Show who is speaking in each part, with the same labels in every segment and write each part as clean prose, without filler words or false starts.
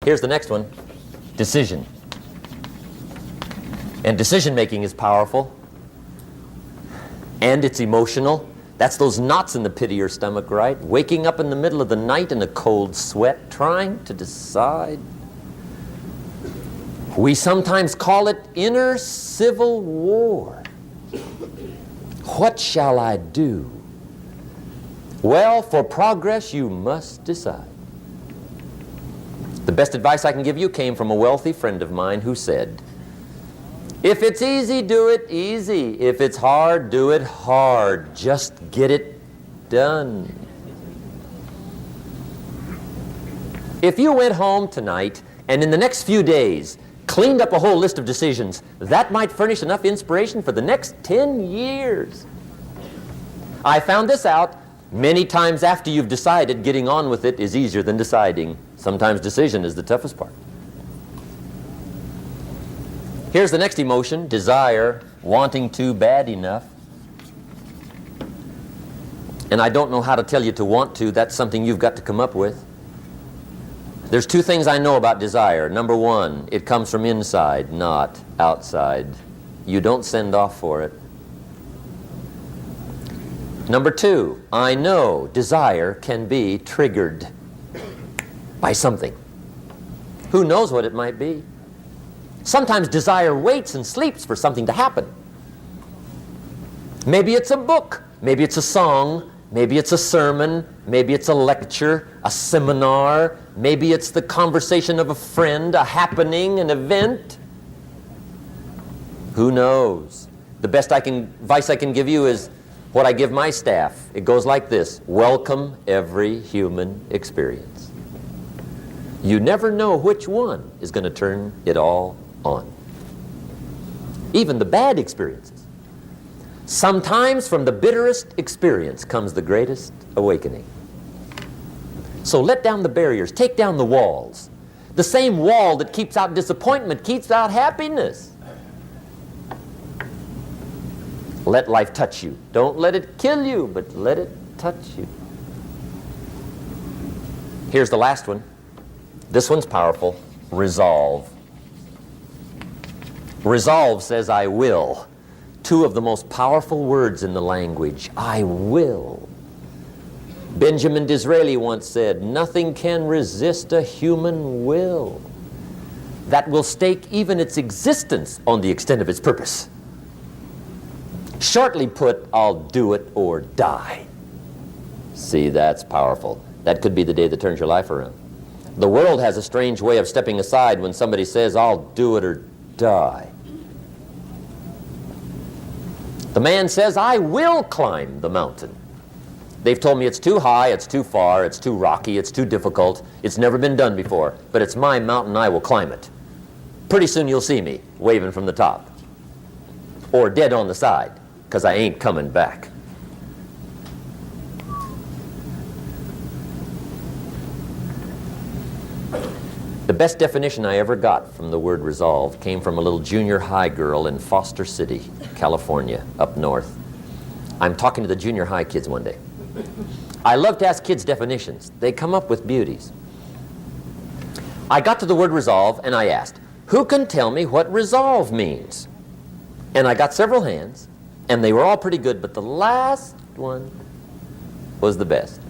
Speaker 1: Here's the next one. Decision. And decision making is powerful. And it's emotional. That's those knots in the pit of your stomach, right? Waking up in the middle of the night in a cold sweat, trying to decide. We sometimes call it inner civil war. What shall I do? Well, for progress, you must decide. The best advice I can give you came from a wealthy friend of mine who said, if it's easy, do it easy. If it's hard, do it hard. Just get it done. If you went home tonight and in the next few days cleaned up a whole list of decisions, that might furnish enough inspiration for the next 10 years. I found this out many times after you've decided. Getting on with it is easier than deciding. Sometimes decision is the toughest part. Here's the next emotion, desire, wanting to bad enough. And I don't know how to tell you to want to. That's something you've got to come up with. There's two things I know about desire. Number one, it comes from inside, not outside. You don't send off for it. Number two, I know desire can be triggered by something. Who knows what it might be? Sometimes desire waits and sleeps for something to happen. Maybe it's a book, maybe it's a song, maybe it's a sermon, maybe it's a lecture, a seminar, maybe it's the conversation of a friend, a happening, an event. Who knows? The best advice I can give you is what I give my staff. It goes like this: welcome every human experience. You never know which one is going to turn it all on. Even the bad experiences. Sometimes from the bitterest experience comes the greatest awakening. So let down the barriers, take down the walls. The same wall that keeps out disappointment keeps out happiness. Let life touch you. Don't let it kill you, but let it touch you. Here's the last one. This one's powerful. Resolve. Resolve says, I will. Two of the most powerful words in the language. I will. Benjamin Disraeli once said, nothing can resist a human will that will stake even its existence on the extent of its purpose. Shortly put, I'll do it or die. See, that's powerful. That could be the day that turns your life around. The world has a strange way of stepping aside when somebody says, I'll do it or die. The man says, I will climb the mountain. They've told me it's too high, it's too far, it's too rocky, it's too difficult, it's never been done before, but it's my mountain, I will climb it. Pretty soon you'll see me waving from the top. Or dead on the side, because I ain't coming back. The best definition I ever got from the word resolve came from a little junior high girl in Foster City, California, up north. I'm talking to the junior high kids one day. I love to ask kids definitions. They come up with beauties. I got to the word resolve and I asked, who can tell me what resolve means? And I got several hands, and they were all pretty good, but the last one was the best.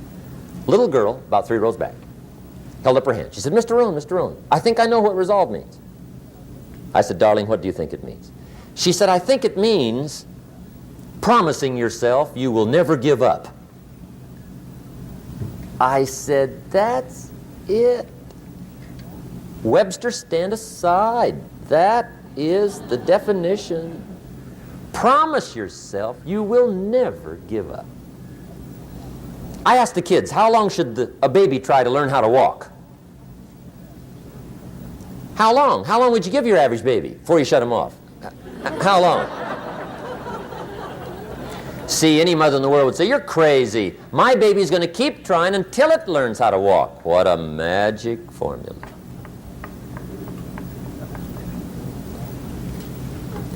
Speaker 1: Little girl, about 3 rows back, held up her hand. She said, Mr. Rohn, I think I know what resolve means. I said, darling, what do you think it means? She said, I think it means promising yourself you will never give up. I said, that's it. Webster, stand aside. That is the definition. Promise yourself you will never give up. I asked the kids, how long should a baby try to learn how to walk? How long? How long would you give your average baby before you shut him off? How long? See, any mother in the world would say, you're crazy. My baby's going to keep trying until it learns how to walk. What a magic formula.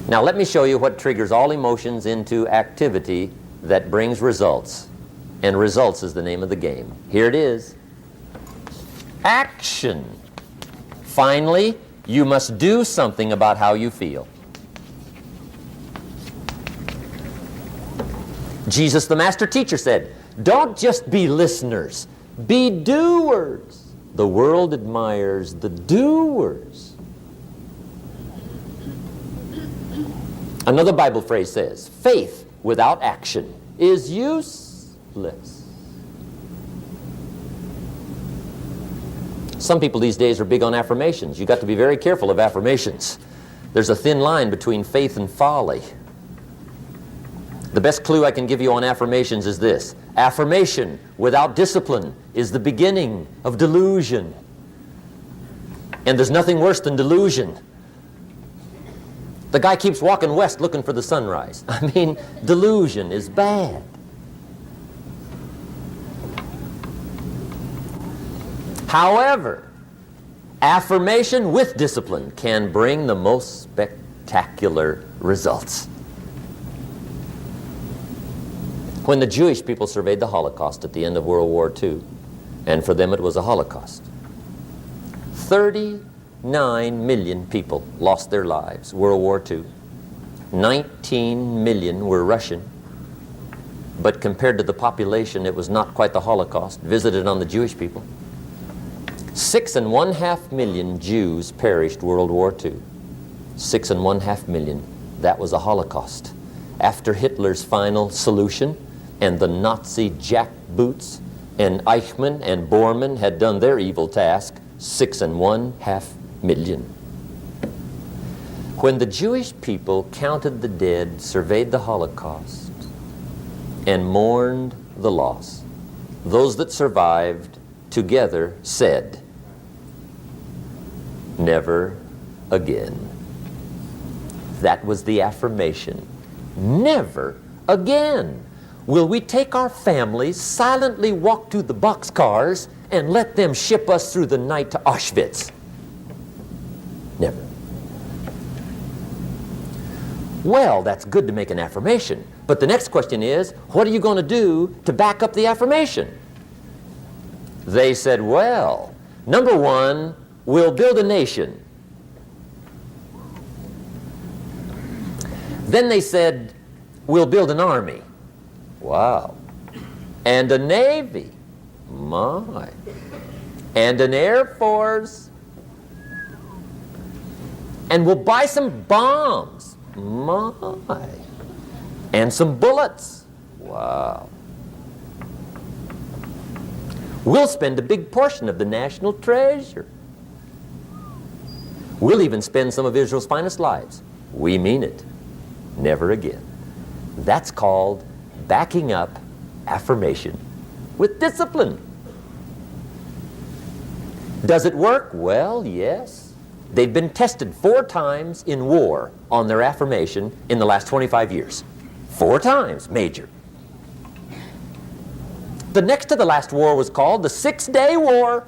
Speaker 1: Now let me show you what triggers all emotions into activity that brings results. And results is the name of the game. Here it is. Action. Finally, you must do something about how you feel. Jesus, the master teacher, said, don't just be listeners, be doers. The world admires the doers. Another Bible phrase says, faith without action is useless. Some people these days are big on affirmations. You've got to be very careful of affirmations. There's a thin line between faith and folly. The best clue I can give you on affirmations is this. Affirmation without discipline is the beginning of delusion. And there's nothing worse than delusion. The guy keeps walking west looking for the sunrise. I mean, delusion is bad. However, affirmation with discipline can bring the most spectacular results. When the Jewish people surveyed the Holocaust at the end of World War II, and for them it was a Holocaust, 39 million people lost their lives, World War II. 19 million were Russian. But compared to the population, it was not quite the Holocaust visited on the Jewish people. 6.5 million Jews perished World War II. 6.5 million. That was a Holocaust. After Hitler's final solution, and the Nazi jackboots and Eichmann and Bormann had done their evil task, 6.5 million. When the Jewish people counted the dead, surveyed the Holocaust, and mourned the loss, those that survived together said, never again. That was the affirmation. Never again will we take our families, silently walk to the boxcars, and let them ship us through the night to Auschwitz. Never. Well, that's good to make an affirmation. But the next question is, what are you going to do to back up the affirmation? They said, well, number one, we'll build a nation. Then they said, we'll build an army. Wow. And a navy. My. And an air force. And we'll buy some bombs. My. And some bullets. Wow. We'll spend a big portion of the national treasure. We'll even spend some of Israel's finest lives. We mean it. Never again. That's called backing up affirmation with discipline. Does it work? Well, yes. They've been tested 4 times in war on their affirmation in the last 25 years. 4 times, major. The next to the last war was called the 6-Day War.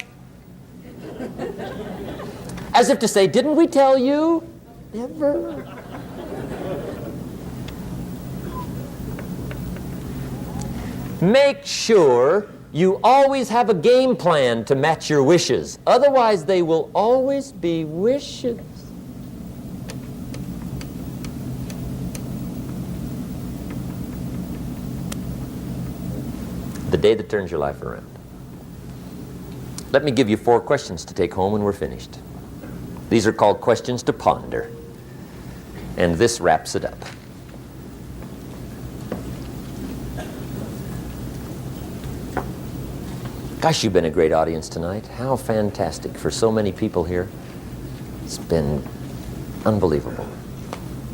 Speaker 1: As if to say, didn't we tell you? Never. Make sure you always have a game plan to match your wishes. Otherwise, they will always be wishes. The day that turns your life around. Let me give you 4 questions to take home when we're finished. These are called questions to ponder. And this wraps it up. Gosh, you've been a great audience tonight. How fantastic for so many people here. It's been unbelievable.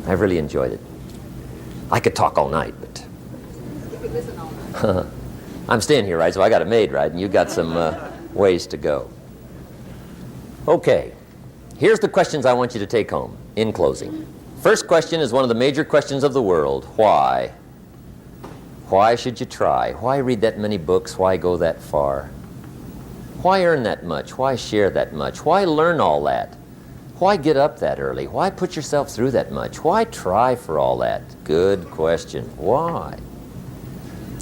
Speaker 1: I've really enjoyed it. I could talk all night, but...
Speaker 2: You could listen all night.
Speaker 1: I'm staying here, right? So I got a maid, right? And you got some ways to go. Okay. Here's the questions I want you to take home in closing. First question is one of the major questions of the world. Why? Why should you try? Why read that many books? Why go that far? Why earn that much? Why share that much? Why learn all that? Why get up that early? Why put yourself through that much? Why try for all that? Good question. Why?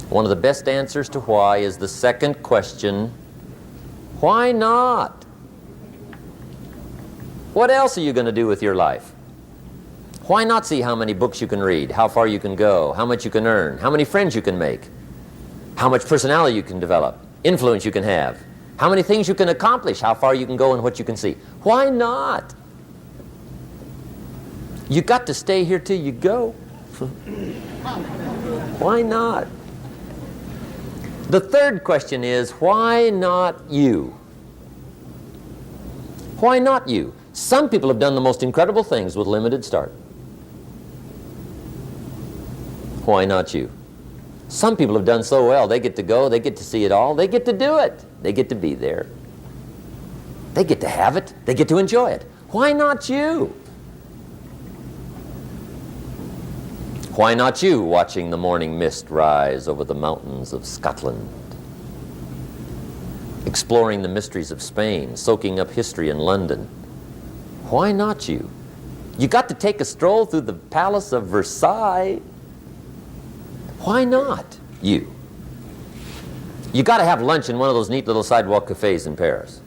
Speaker 1: One of the best answers to why is the second question, why not? What else are you going to do with your life? Why not see how many books you can read, how far you can go, how much you can earn, how many friends you can make, how much personality you can develop, influence you can have, how many things you can accomplish, how far you can go, and what you can see? Why not? You got to stay here till you go. Why not? The third question is, why not you? Why not you? Some people have done the most incredible things with limited start. Why not you? Some people have done so well, they get to go, they get to see it all, they get to do it. They get to be there. They get to have it, they get to enjoy it. Why not you? Why not you watching the morning mist rise over the mountains of Scotland? Exploring the mysteries of Spain, soaking up history in London. Why not you? You got to take a stroll through the Palace of Versailles. Why not you? You got to have lunch in one of those neat little sidewalk cafes in Paris.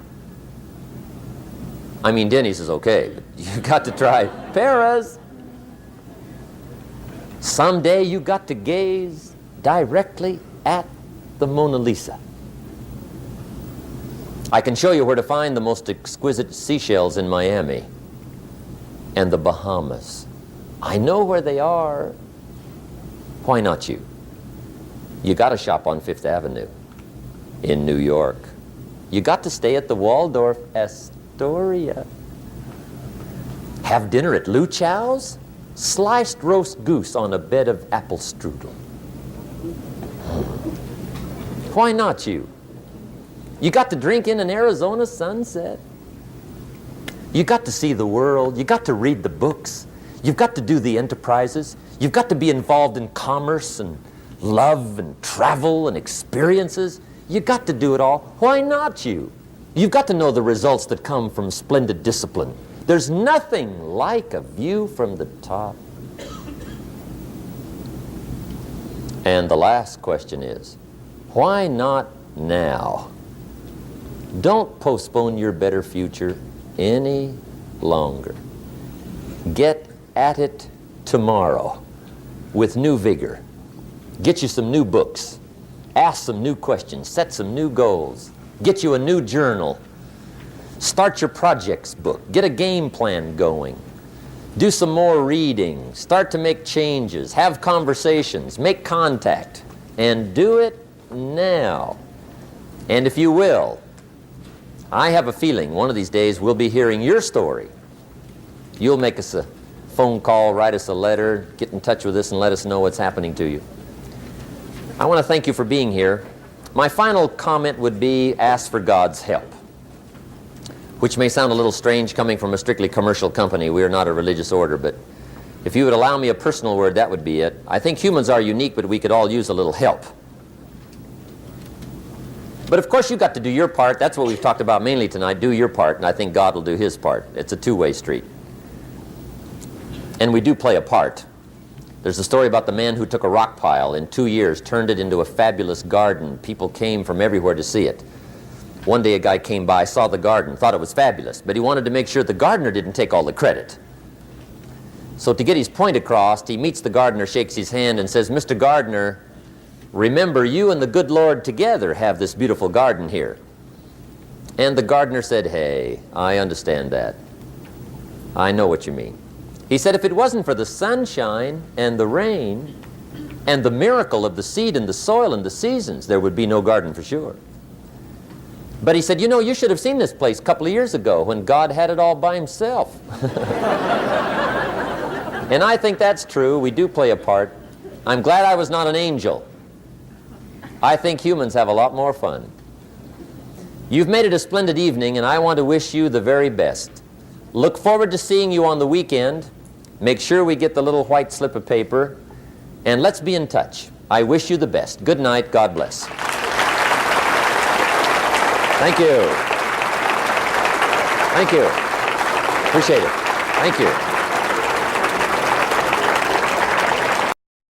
Speaker 1: I mean, Denny's is okay, but you got to try Paris. Someday you got to gaze directly at the Mona Lisa. I can show you where to find the most exquisite seashells in Miami and the Bahamas. I know where they are. Why not you? You got to shop on Fifth Avenue in New York. You got to stay at the Waldorf Astoria. Have dinner at Lou Chow's? Sliced roast goose on a bed of apple strudel. Why not you? You got to drink in an Arizona sunset. You got to see the world. You got to read the books. You've got to do the enterprises. You've got to be involved in commerce and love and travel and experiences. You got to do it all. Why not you? You've got to know the results that come from splendid discipline. There's nothing like a view from the top. And the last question is, why not now? Don't postpone your better future any longer. Get at it tomorrow with new vigor. Get you some new books. Ask some new questions. Set some new goals. Get you a new journal. Start your projects book. Get a game plan going. Do some more reading. Start to make changes. Have conversations. Make contact. And do it now. And if you will, I have a feeling one of these days we'll be hearing your story. You'll make us a phone call, write us a letter, get in touch with us and let us know what's happening to you. I want to thank you for being here. My final comment would be ask for God's help, which may sound a little strange coming from a strictly commercial company. We are not a religious order, but if you would allow me a personal word, that would be it. I think humans are unique, but we could all use a little help. But of course, you've got to do your part. That's what we've talked about mainly tonight. Do your part, and I think God will do His part. It's a two-way street. And we do play a part. There's a story about the man who took a rock pile in 2 years, turned it into a fabulous garden. People came from everywhere to see it. One day a guy came by, saw the garden, thought it was fabulous, but he wanted to make sure the gardener didn't take all the credit. So to get his point across, he meets the gardener, shakes his hand, and says, "Mr. Gardener, remember, you and the good Lord together have this beautiful garden here." And the gardener said, "Hey, I understand that. I know what you mean." He said, "If it wasn't for the sunshine and the rain and the miracle of the seed and the soil and the seasons, there would be no garden for sure." But he said, "You know, you should have seen this place a couple of years ago when God had it all by Himself." And I think that's true. We do play a part. I'm glad I was not an angel. I think humans have a lot more fun. You've made it a splendid evening, and I want to wish you the very best. Look forward to seeing you on the weekend. Make sure we get the little white slip of paper, and let's be in touch. I wish you the best. Good night. God bless. Thank you. Thank you. Appreciate it. Thank you.